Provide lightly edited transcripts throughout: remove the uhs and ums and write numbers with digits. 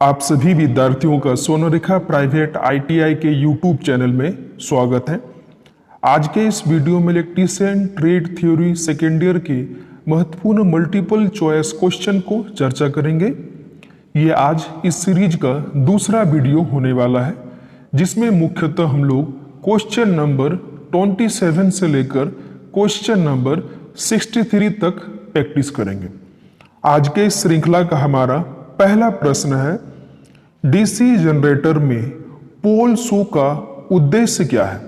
आप सभी विद्यार्थियों का सोनारेखा प्राइवेट आईटीआई के यूट्यूब चैनल में स्वागत है। आज के इस वीडियो में electrician trade theory second year के महत्वपूर्ण मल्टीपल चॉइस क्वेश्चन को चर्चा करेंगे। ये आज इस सीरीज का दूसरा वीडियो होने वाला है, जिसमें मुख्यतः हम लोग क्वेश्चन नंबर 27 से लेकर क्वेश्चन नंबर 63 तक प्रैक्टिस करेंगे। आज के इस श्रृंखला का हमारा पहला प्रश्न है, डीसी जनरेटर में पोल शू का उद्देश्य क्या है?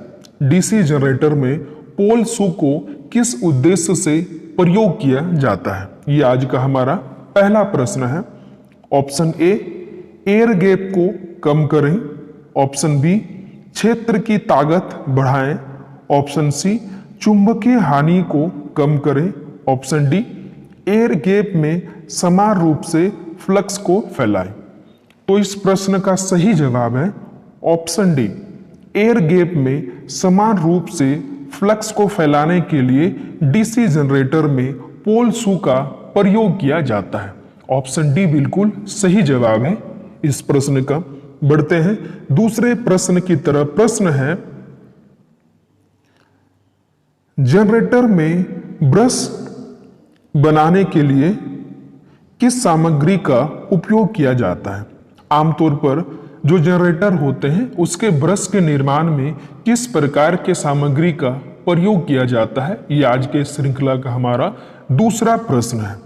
डीसी जनरेटर में पोल शू को किस उद्देश्य से प्रयोग किया जाता है? ये आज का हमारा पहला प्रश्न है। ऑप्शन ए, एयर गैप को कम करें। ऑप्शन बी, क्षेत्र की ताकत बढ़ाएं। ऑप्शन सी, चुंबकीय हानि को कम करें। ऑप्शन डी, एयर गैप में समान रूप से फ्लक्स को फैलाएं। तो इस प्रश्न का सही जवाब है ऑप्शन डी, एयर गैप में समान रूप से फ्लक्स को फैलाने के लिए डीसी जनरेटर में पोल शू का प्रयोग किया जाता है। ऑप्शन डी बिल्कुल सही जवाब है इस प्रश्न का। बढ़ते हैं दूसरे प्रश्न की तरफ। प्रश्न है, जनरेटर में ब्रश बनाने के लिए किस सामग्री का उपयोग किया जाता है? आमतौर पर जो जनरेटर होते हैं उसके ब्रश के निर्माण में किस प्रकार के सामग्री का प्रयोग किया जाता है? ये आज के श्रृंखला का हमारा दूसरा प्रश्न है।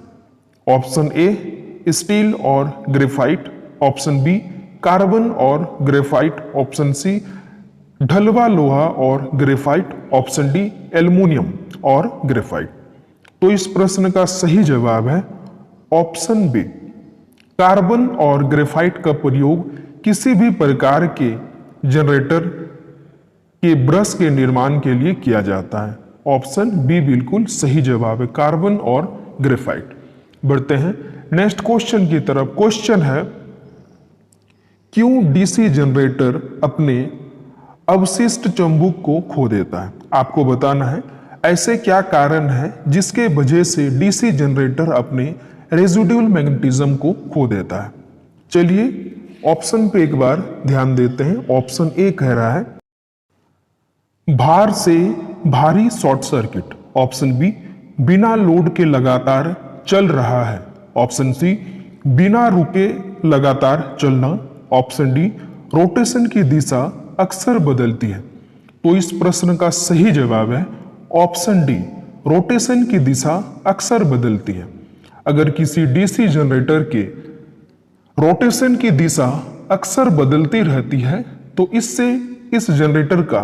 ऑप्शन ए, स्टील और ग्रेफाइट। ऑप्शन बी, कार्बन और ग्रेफाइट। ऑप्शन सी, ढलवा लोहा और ग्रेफाइट। ऑप्शन डी, एल्युमिनियम और ग्रेफाइट। तो इस प्रश्न का सही जवाब है ऑप्शन बी, कार्बन और ग्रेफाइट का प्रयोग किसी भी प्रकार के जनरेटर के ब्रश के निर्माण के लिए किया जाता है। ऑप्शन बी बिल्कुल सही जवाब है, कार्बन और ग्रेफाइट। बढ़ते हैं नेक्स्ट क्वेश्चन की तरफ। क्वेश्चन है, क्यों डीसी जनरेटर अपने अवशिष्ट चुंबक को खो देता है? आपको बताना है ऐसे क्या कारण है जिसके वजह से डीसी जनरेटर अपने रेजिडुअल मैग्नेटिज्म को खो देता है। चलिए ऑप्शन पे एक बार ध्यान देते हैं। ऑप्शन ए कह रहा है, भार से भारी शॉर्ट सर्किट। ऑप्शन बी, बिना लोड के लगातार चल रहा है। ऑप्शन सी, बिना रुके लगातार चलना। ऑप्शन डी, रोटेशन की दिशा अक्सर बदलती है। तो इस प्रश्न का सही जवाब है ऑप्शन डी, रोटेशन की दिशा अक्सर बदलती है। अगर किसी डीसी जनरेटर के रोटेशन की दिशा अक्सर बदलती रहती है तो इससे इस जनरेटर का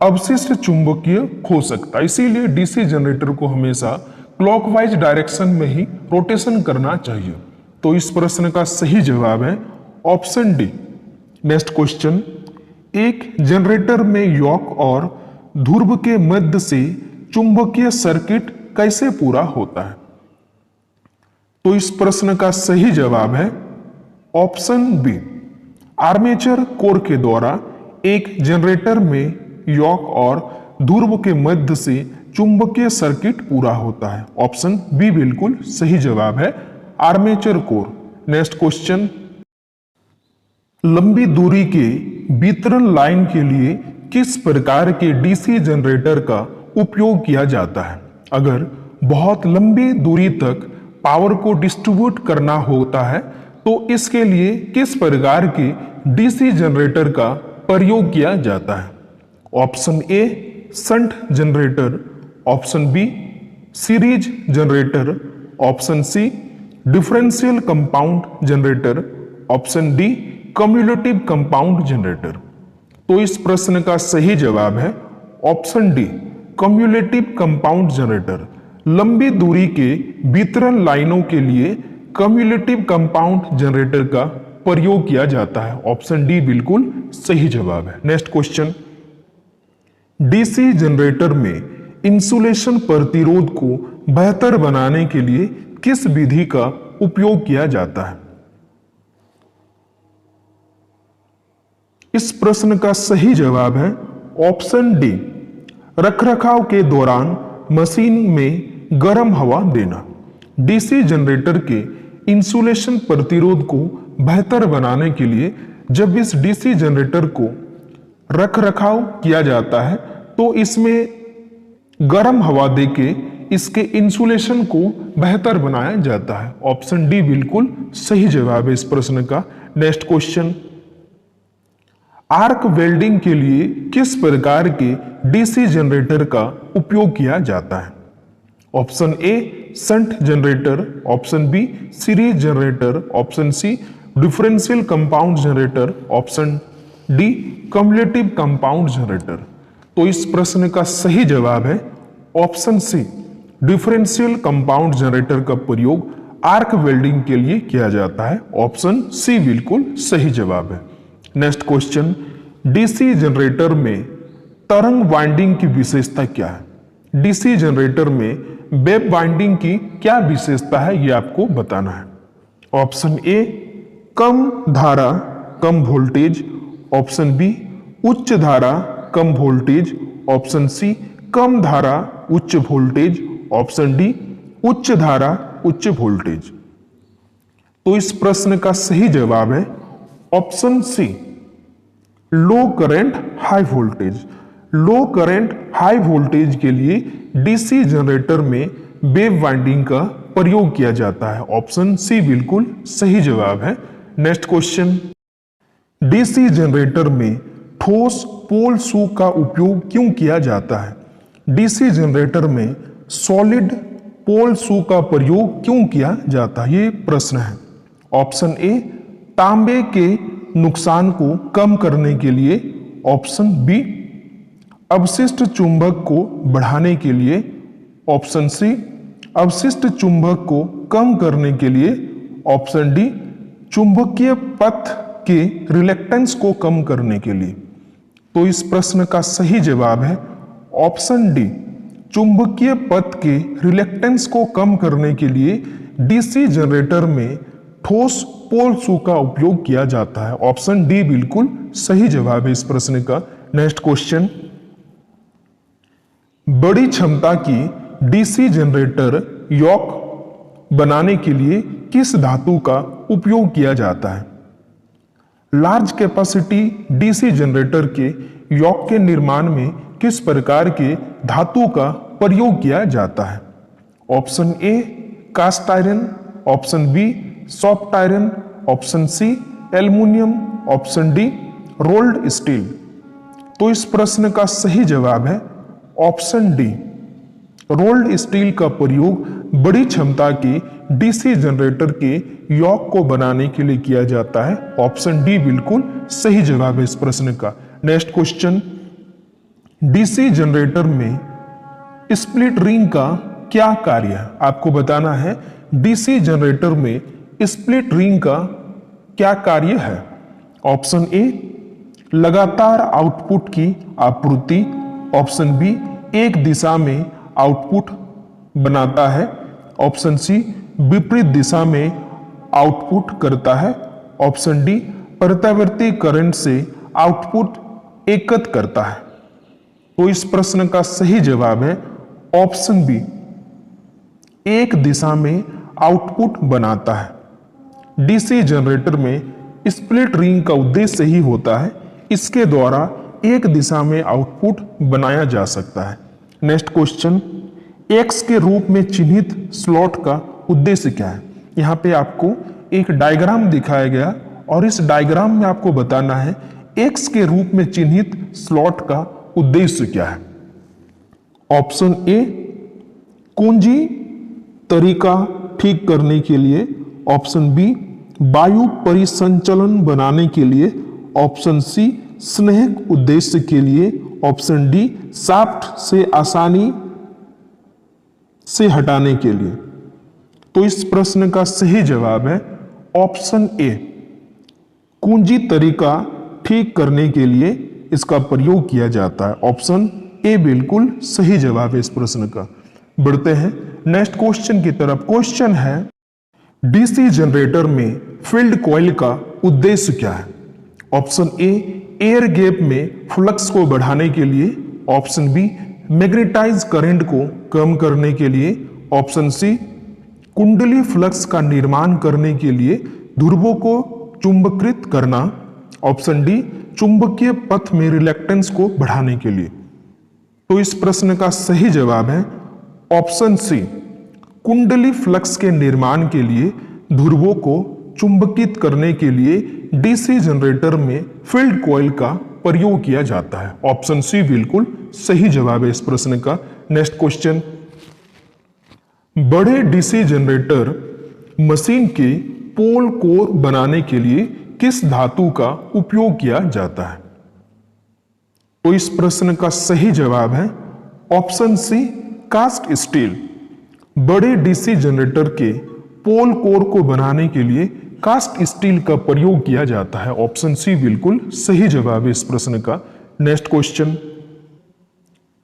अवशिष्ट चुंबकीय खो सकता है। इसीलिए डीसी जनरेटर को हमेशा क्लॉकवाइज डायरेक्शन में ही रोटेशन करना चाहिए। तो इस प्रश्न का सही जवाब है ऑप्शन डी। नेक्स्ट क्वेश्चन, एक जनरेटर में यॉक और ध्रुव के मध्य से चुंबकीय सर्किट कैसे पूरा होता है? तो इस प्रश्न का सही जवाब है ऑप्शन बी, आर्मेचर कोर के द्वारा एक जनरेटर में यॉक और ध्रुव के मध्य से चुंबकीय सर्किट पूरा होता है। ऑप्शन बी बिल्कुल सही जवाब है, आर्मेचर कोर। नेक्स्ट क्वेश्चन, लंबी दूरी के वितरण लाइन के लिए किस प्रकार के डीसी जनरेटर का उपयोग किया जाता है? अगर बहुत लंबी दूरी तक पावर को डिस्ट्रीब्यूट करना होता है तो इसके लिए किस प्रकार के डीसी जनरेटर का प्रयोग किया जाता है? Option A, shunt generator. Option B, series generator. Option C, differential compound generator. Option D, cumulative compound generator. तो इस प्रश्न का सही जवाब है option D, cumulative compound generator. लंबी दूरी के वितरण लाइनों के लिए कम्युलेटिव कंपाउंड जनरेटर का प्रयोग किया जाता है। ऑप्शन डी बिल्कुल सही जवाब है। नेक्स्ट क्वेश्चन, डीसी जनरेटर में इंसुलेशन प्रतिरोध को बेहतर बनाने के लिए किस विधि का उपयोग किया जाता है? इस प्रश्न का सही जवाब है ऑप्शन डी, रखरखाव के दौरान मशीन में गर्म हवा देना। डीसी जनरेटर के इंसुलेशन प्रतिरोध को बेहतर बनाने के लिए जब इस डीसी जनरेटर को रख रखाव किया जाता है तो इसमें गर्म हवा देके इसके इंसुलेशन को बेहतर बनाया जाता है। ऑप्शन डी बिल्कुल सही जवाब है इस प्रश्न का। नेक्स्ट क्वेश्चन, आर्क वेल्डिंग के लिए किस प्रकार के डीसी जनरेटर का उपयोग किया जाता है? Option A shunt generator, option B series generator, option C differential compound generator, option D cumulative compound generator. तो इस प्रश्न का सही जवाब है option C differential compound generator का प्रयोग आर्क वेल्डिंग के लिए किया जाता है। ऑप्शन सी बिल्कुल सही जवाब है। नेक्स्ट क्वेश्चन, डीसी जनरेटर में तरंग वाइंडिंग की विशेषता क्या है? डीसी जनरेटर में वेव वाइंडिंग की क्या विशेषता है ये आपको बताना है। ऑप्शन ए कम धारा कम वोल्टेज, ऑप्शन बी उच्च धारा कम वोल्टेज, ऑप्शन सी कम धारा उच्च वोल्टेज, ऑप्शन डी उच्च धारा उच्च वोल्टेज। तो इस प्रश्न का सही जवाब है ऑप्शन सी लो करंट हाई वोल्टेज। लो करंट हाई वोल्टेज के लिए डीसी जनरेटर में वेव वाइंडिंग का प्रयोग किया जाता है। ऑप्शन सी बिल्कुल सही जवाब है। नेक्स्ट क्वेश्चन, डीसी जनरेटर में ठोस पोल शू का उपयोग क्यों किया जाता है? डीसी जनरेटर में सॉलिड पोल शू का प्रयोग क्यों किया जाता है, ये प्रश्न है। ऑप्शन ए तांबे के नुकसान को कम करने के लिए, ऑप्शन बी अवशिष्ट चुंबक को बढ़ाने के लिए, ऑप्शन सी अवशिष्ट चुंबक को कम करने के लिए, ऑप्शन डी चुंबकीय पथ के रिलेक्टेंस को कम करने के लिए। तो इस प्रश्न का सही जवाब है ऑप्शन डी चुंबकीय पथ के रिलेक्टेंस को कम करने के लिए डीसी जनरेटर में ठोस पोल शू का उपयोग किया जाता है। ऑप्शन डी बिल्कुल सही जवाब है इस प्रश्न का। नेक्स्ट क्वेश्चन, बड़ी क्षमता की डीसी जनरेटर यॉक बनाने के लिए किस धातु का उपयोग किया जाता है? लार्ज कैपेसिटी डीसी जनरेटर के यॉक के निर्माण में किस प्रकार के धातु का प्रयोग किया जाता है? Option A cast iron, option B soft iron, option C aluminium, option D rolled steel. तो इस प्रश्न का सही जवाब है ऑप्शन डी रोल्ड स्टील का प्रयोग बड़ी क्षमता के डीसी जनरेटर के यॉक को बनाने के लिए किया जाता है। ऑप्शन डी बिल्कुल सही जवाब है इस प्रश्न का। नेक्स्ट क्वेश्चन, डीसी जनरेटर में स्प्लिट रिंग का क्या कार्य है? आपको बताना है डीसी जनरेटर में स्प्लिट रिंग का क्या कार्य है। ऑप्शन ए लगातार आउटपुट की आपूर्ति, ऑप्शन बी एक दिशा में आउटपुट बनाता है, ऑप्शन सी विपरीत दिशा में आउटपुट करता है, ऑप्शन डी प्रत्यावर्ती करंट से आउटपुट एकत्र करता है। तो इस प्रश्न का सही जवाब है ऑप्शन बी एक दिशा में आउटपुट बनाता है। डीसी जनरेटर में स्प्लिट रिंग का उद्देश्य ही होता है इसके द्वारा एक दिशा में आउटपुट बनाया जा सकता है। नेक्स्ट क्वेश्चन, एक्स के रूप में चिन्हित स्लॉट का उद्देश्य क्या है? यहाँ पे आपको एक डायग्राम दिखाया गया और इस डायग्राम में आपको बताना है एक्स के रूप में चिन्हित स्लॉट का उद्देश्य क्या है। ऑप्शन ए कुंजी तरीका ठीक करने के लिए, ऑप्शन बी वायु परिसंचलन बनाने के लिए, ऑप्शन सी स्नेहक उद्देश्य के लिए, ऑप्शन डी शाफ्ट से आसानी से हटाने के लिए। तो इस प्रश्न का सही जवाब है ऑप्शन ए कुंजी तरीका ठीक करने के लिए इसका प्रयोग किया जाता है। ऑप्शन ए बिल्कुल सही जवाब है इस प्रश्न का। बढ़ते हैं नेक्स्ट क्वेश्चन की तरफ। क्वेश्चन है डीसी जनरेटर में फील्ड कॉइल का उद्देश्य क्या है? ऑप्शन ए एयर गैप में फ्लक्स को बढ़ाने के लिए, ऑप्शन बी मैग्नेटाइज करंट को कम करने के लिए, ऑप्शन सी कुंडली फ्लक्स का निर्माण करने के लिए, ध्रुवों को चुंबकित करना, ऑप्शन डी चुंबकीय पथ में रिलैक्टेंस को बढ़ाने के लिए। तो इस प्रश्न का सही जवाब है ऑप्शन सी, कुंडली फ्लक्स के निर्माण के लिए ध्रुवों को चुंबकित करने के लिए डीसी जनरेटर में फील्ड कॉइल का प्रयोग किया जाता है। ऑप्शन सी बिल्कुल सही जवाब है इस प्रश्न का। नेक्स्ट क्वेश्चन, बड़े डीसी जनरेटर मशीन के पोल कोर बनाने के लिए किस धातु का उपयोग किया जाता है? तो इस प्रश्न का सही जवाब है ऑप्शन सी, कास्ट स्टील। बड़े डीसी जनरेटर के पोल कोर को बनाने के लिए कास्ट स्टील का प्रयोग किया जाता है। ऑप्शन सी बिल्कुल सही जवाब है इस प्रश्न का। नेक्स्ट क्वेश्चन,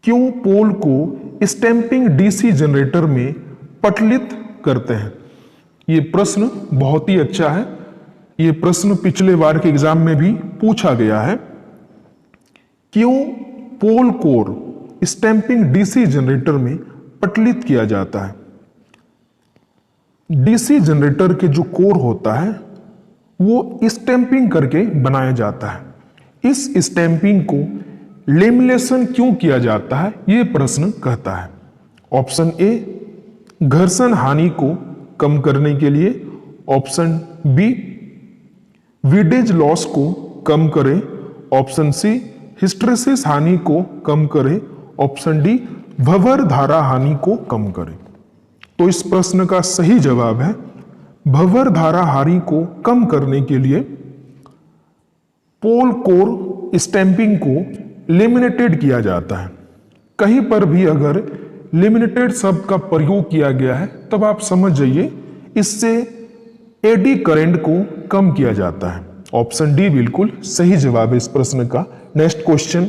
क्यों पोल को स्टैंपिंग डीसी जनरेटर में पटलित करते हैं? ये प्रश्न बहुत ही अच्छा है। ये प्रश्न पिछले बार के एग्जाम में भी पूछा गया है। क्यों पोल कोर स्टैंपिंग डीसी जनरेटर में पटलित किया जाता है? डीसी जनरेटर के जो कोर होता है वो स्टैंपिंग करके बनाया जाता है। इस स्टैंपिंग को लेमिनेशन क्यों किया जाता है, ये प्रश्न कहता है। ऑप्शन ए, घर्षण हानि को कम करने के लिए। ऑप्शन बी, विडेज लॉस को कम करे। ऑप्शन सी, हिस्टेरेसिस हानि को कम करे। ऑप्शन डी, भंवर धारा हानि को कम करे। तो इस प्रश्न का सही जवाब है भंवर धारा हानि को कम करने के लिए पोल कोर स्टैंपिंग को लेमिनेटेड किया जाता है। कहीं पर भी अगर लेमिनेटेड शब्द का प्रयोग किया गया है तब आप समझ जाइए इससे एडी करंट को कम किया जाता है। ऑप्शन डी बिल्कुल सही जवाब है इस प्रश्न का। नेक्स्ट क्वेश्चन,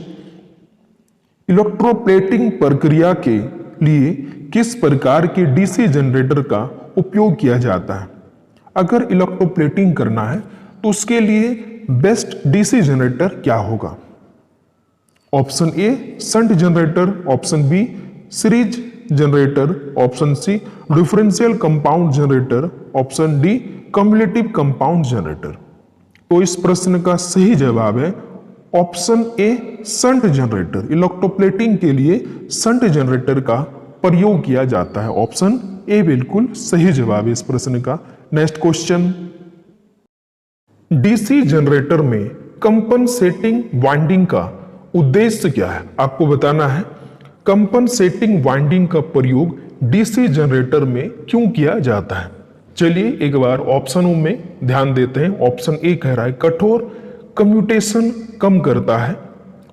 इलेक्ट्रोप्लेटिंग प्रक्रिया के लिए किस प्रकार के डीसी जनरेटर का उपयोग किया जाता है? अगर इलेक्ट्रोप्लेटिंग करना है तो उसके लिए बेस्ट डीसी जनरेटर क्या होगा? Option A, shunt generator. Option B, series generator. Option C, differential compound generator. Option D, cumulative compound generator. तो इस प्रश्न का सही जवाब है option A, shunt generator. Electroplating के लिए शंट जनरेटर का प्रयोग किया जाता है। ऑप्शन ए बिल्कुल सही जवाब है इस प्रश्न का। नेक्स्ट क्वेश्चन, डीसी जनरेटर में कंपनसेटिंग वाइंडिंग का उद्देश्य क्या है? आपको बताना है कंपनसेटिंग वाइंडिंग का प्रयोग डीसी जनरेटर में क्यों किया जाता है। चलिए एक बार ऑप्शनों में ध्यान देते हैं। ऑप्शन ए कह रहा है कठोर कम्यूटेशन कम करता है।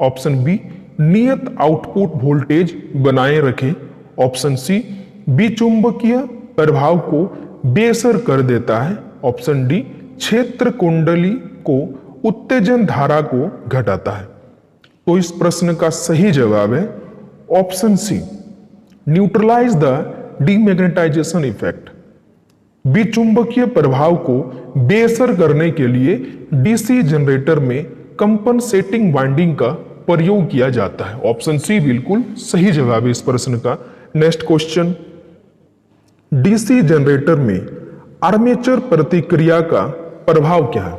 ऑप्शन बी, नियत आउटपुट वोल्टेज बनाए रखे। ऑप्शन सी, विचुंबकीय प्रभाव को बेअसर कर देता है। ऑप्शन डी, क्षेत्र कुंडली को उत्तेजन धारा को घटाता है। तो इस प्रश्न का सही जवाब है option C, neutralize the demagnetization effect. विचुंबकीय प्रभाव को बेअसर करने के लिए डीसी जनरेटर में कंपनसेटिंग वाइंडिंग का प्रयोग किया जाता है। ऑप्शन सी बिल्कुल सही जवाब है इस प्रश्न का। नेक्स्ट क्वेश्चन, डीसी जनरेटर में आर्मेचर प्रतिक्रिया का प्रभाव क्या है?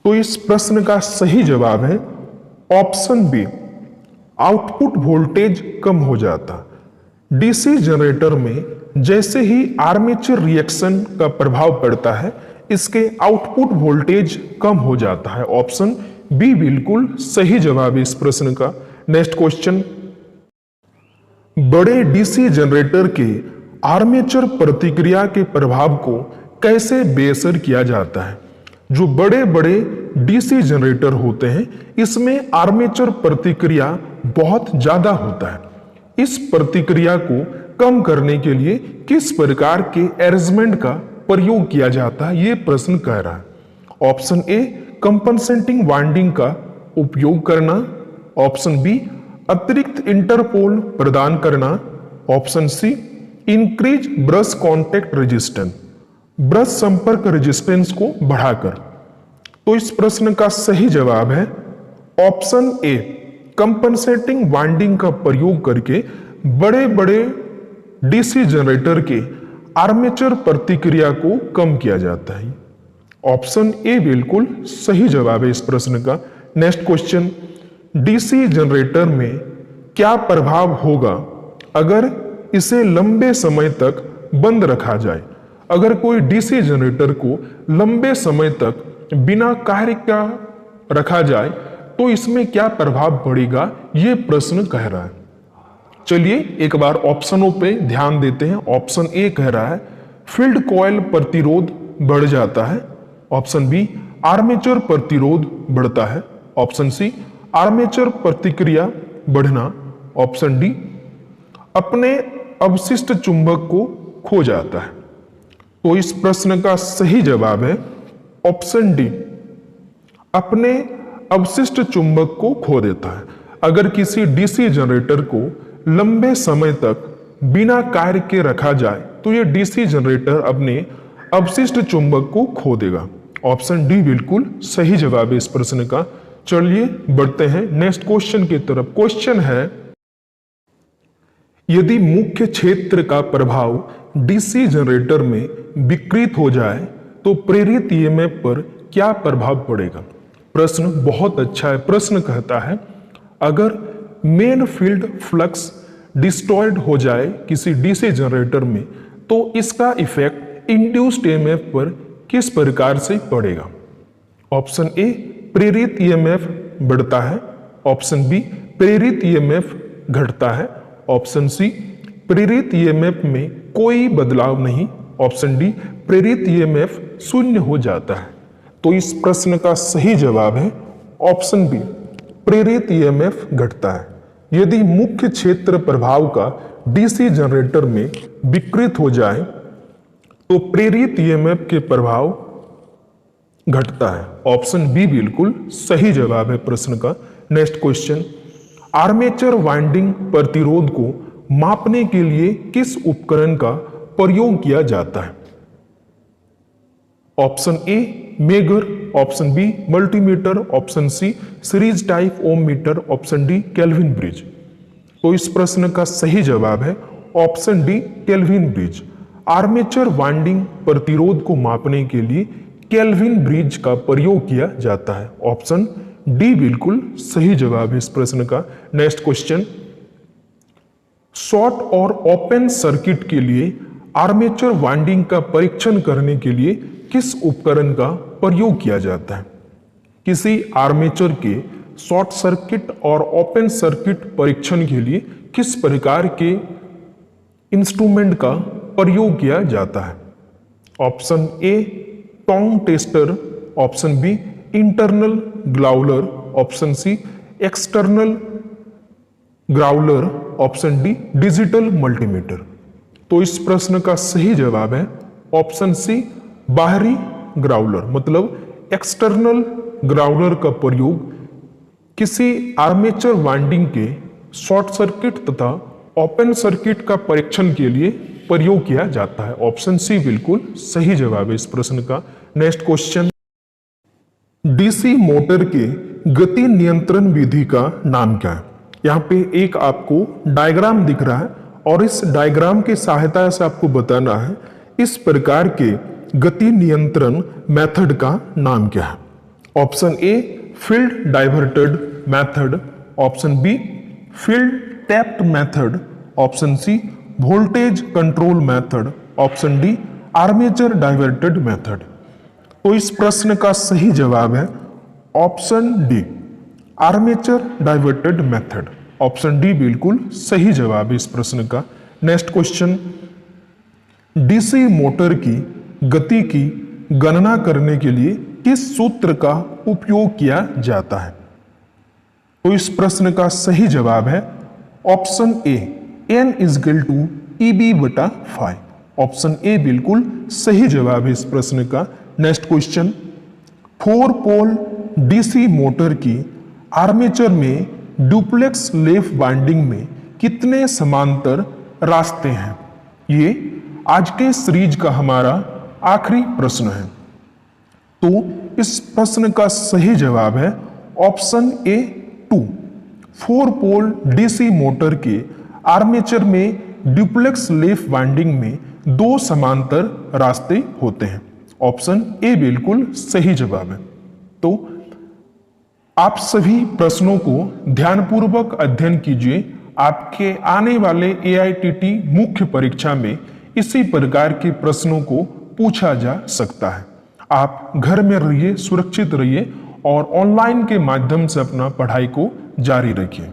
तो इस प्रश्न का सही जवाब है ऑप्शन बी, आउटपुट वोल्टेज कम हो जाता। डीसी जनरेटर में जैसे ही आर्मेचर रिएक्शन का प्रभाव पड़ता है इसके आउटपुट वोल्टेज कम हो जाता है। ऑप्शन बी बिल्कुल सही जवाब है इस प्रश्न का। नेक्स्ट क्वेश्चन, बड़े डीसी जनरेटर के आर्मेचर प्रतिक्रिया के प्रभाव को कैसे बेअसर किया जाता है? जो बड़े बड़े डीसी जनरेटर होते हैं इसमें आर्मेचर प्रतिक्रिया बहुत ज्यादा होता है। इस प्रतिक्रिया को कम करने के लिए किस प्रकार के अरेंजमेंट का प्रयोग किया जाता है, ये प्रश्न कह रहा है। ऑप्शन ए, कंपनसेटिंग वाइंडिंग का उपयोग करना। ऑप्शन बी, अतिरिक्त इंटरपोल प्रदान करना। Option C, increase brush contact resistance, brush संपर्क रेजिस्टेंस को बढ़ाकर। तो इस प्रश्न का सही जवाब है ऑप्शन ए, कंपनसेटिंग वाइंडिंग का प्रयोग करके बड़े बड़े डीसी जनरेटर के आर्मेचर प्रतिक्रिया को कम किया जाता है। ऑप्शन ए बिल्कुल सही जवाब है इस प्रश्न का। नेक्स्ट क्वेश्चन, डीसी जनरेटर में क्या प्रभाव होगा अगर इसे लंबे समय तक बंद रखा जाए? अगर कोई डीसी जनरेटर को लंबे समय तक बिना कार्य का रखा जाए तो इसमें क्या प्रभाव पड़ेगा, यह प्रश्न कह रहा है। चलिए एक बार ऑप्शनों पे ध्यान देते हैं। ऑप्शन ए कह रहा है फील्ड कॉइल प्रतिरोध बढ़ जाता है। ऑप्शन बी आर्मेचर प्रतिरोध बढ़ता है। ऑप्शन सी आर्मेचर प्रतिक्रिया बढ़ना। ऑप्शन डी अपने अवशिष्ट चुंबक को खो जाता है। तो इस प्रश्न का सही जवाब है ऑप्शन डी, अपने अवशिष्ट चुंबक को खो देता है। अगर किसी डीसी जनरेटर को लंबे समय तक बिना कार्य के रखा जाए तो यह डीसी जनरेटर अपने अवशिष्ट चुंबक को खो देगा। ऑप्शन डी बिल्कुल सही जवाब है इस प्रश्न का। चलिए बढ़ते हैं नेक्स्ट क्वेश्चन की तरफ। क्वेश्चन है, यदि मुख्य क्षेत्र का प्रभाव डीसी जनरेटर में विकृत हो जाए तो प्रेरित ईएमएफ पर क्या प्रभाव पड़ेगा? प्रश्न बहुत अच्छा है। प्रश्न कहता है अगर मेन फील्ड फ्लक्स डिस्टॉर्ट हो जाए किसी डीसी जनरेटर में तो इसका इफेक्ट इंड्यूस्ड ईएमएफ पर किस प्रकार से पड़ेगा? ऑप्शन ए प्रेरित ईएमएफ बढ़ता है। ऑप्शन बी प्रेरित ईएमएफ घटता है। ऑप्शन सी प्रेरित ईएमएफ में कोई बदलाव नहीं। ऑप्शन डी प्रेरित ईएमएफ शून्य हो जाता है। तो इस प्रश्न का सही जवाब है ऑप्शन बी, प्रेरित ईएमएफ घटता है। यदि मुख्य क्षेत्र प्रभाव का डीसी जनरेटर में विकृत हो जाए तो प्रेरित ईएमएफ के प्रभाव घटता है। ऑप्शन बी बिल्कुल सही जवाब है प्रश्न का। नेक्स्ट क्वेश्चन, आर्मेचर वाइंडिंग प्रतिरोध को मापने के लिए किस उपकरण का प्रयोग किया जाता है? Option A megger. Option B multimeter. Option C series type ohm meter. Option D Kelvin bridge. तो इस प्रश्न का सही जवाब है option D Kelvin bridge. Armature winding प्रतिरोध को मापने के लिए केल्विन ब्रिज का प्रयोग किया जाता है। ऑप्शन डी बिल्कुल सही जवाब है इस प्रश्न का। नेक्स्ट क्वेश्चन, शॉर्ट और ओपन सर्किट के लिए आर्मेचर वाइंडिंग का परीक्षण करने के लिए किस उपकरण का प्रयोग किया जाता है? किसी आर्मेचर के शॉर्ट सर्किट और ओपन सर्किट परीक्षण के लिए किस प्रकार के इंस्ट्रूमेंट का प्रयोग किया जाता है? Option A tong tester. Option B internal growler. Option C external growler. Option D digital multimeter. तो इस प्रश्न का सही जवाब है ऑप्शन सी बाहरी ग्राउलर, मतलब एक्सटर्नल ग्राउलर का प्रयोग किसी आर्मेचर वाइंडिंग के शॉर्ट सर्किट तथा ओपन सर्किट का परीक्षण के लिए प्रयोग किया जाता है। ऑप्शन सी बिल्कुल सही जवाब है इस प्रश्न का। नेक्स्ट क्वेश्चन, डीसी मोटर के गति नियंत्रण विधि का नाम क्या है? यहाँ पे एक आपको डायग्राम दिख रहा है और इस डायग्राम की सहायता से आपको बताना है इस प्रकार के गति नियंत्रण मेथड का नाम क्या है। Option A field diverted method. Option B field tapped method. Option C voltage control method. Option D armature diverted method. तो इस प्रश्न का सही जवाब है option D armature diverted method. Option D बिल्कुल सही जवाब है इस प्रश्न का। नेक्स्ट क्वेश्चन, डीसी मोटर की गति की गणना करने के लिए किस सूत्र का उपयोग किया जाता है? तो इस प्रश्न का सही जवाब है option A N = EB/φ। Option A बिल्कुल सही जवाब है इस प्रश्न का। Next question, 4 pole DC motor की आर्मेचर में डुप्लेक्स लेफ वाइंडिंग में कितने समांतर रास्ते हैं? ये आज के सीरीज का हमारा आखिरी प्रश्न है। तो इस प्रश्न का सही जवाब है option A 2। 4 pole DC motor के आर्मेचर में डुप्लेक्स लेफ वाइंडिंग में दो समांतर रास्ते होते हैं। ऑप्शन ए बिल्कुल सही जवाब है। तो आप सभी प्रश्नों को ध्यानपूर्वक अध्ययन कीजिए। आपके आने वाले AITT मुख्य परीक्षा में इसी प्रकार के प्रश्नों को पूछा जा सकता है। आप घर में रहिए, सुरक्षित रहिए और ऑनलाइन के माध्यम से अपना पढ़ाई को जारी रखिए।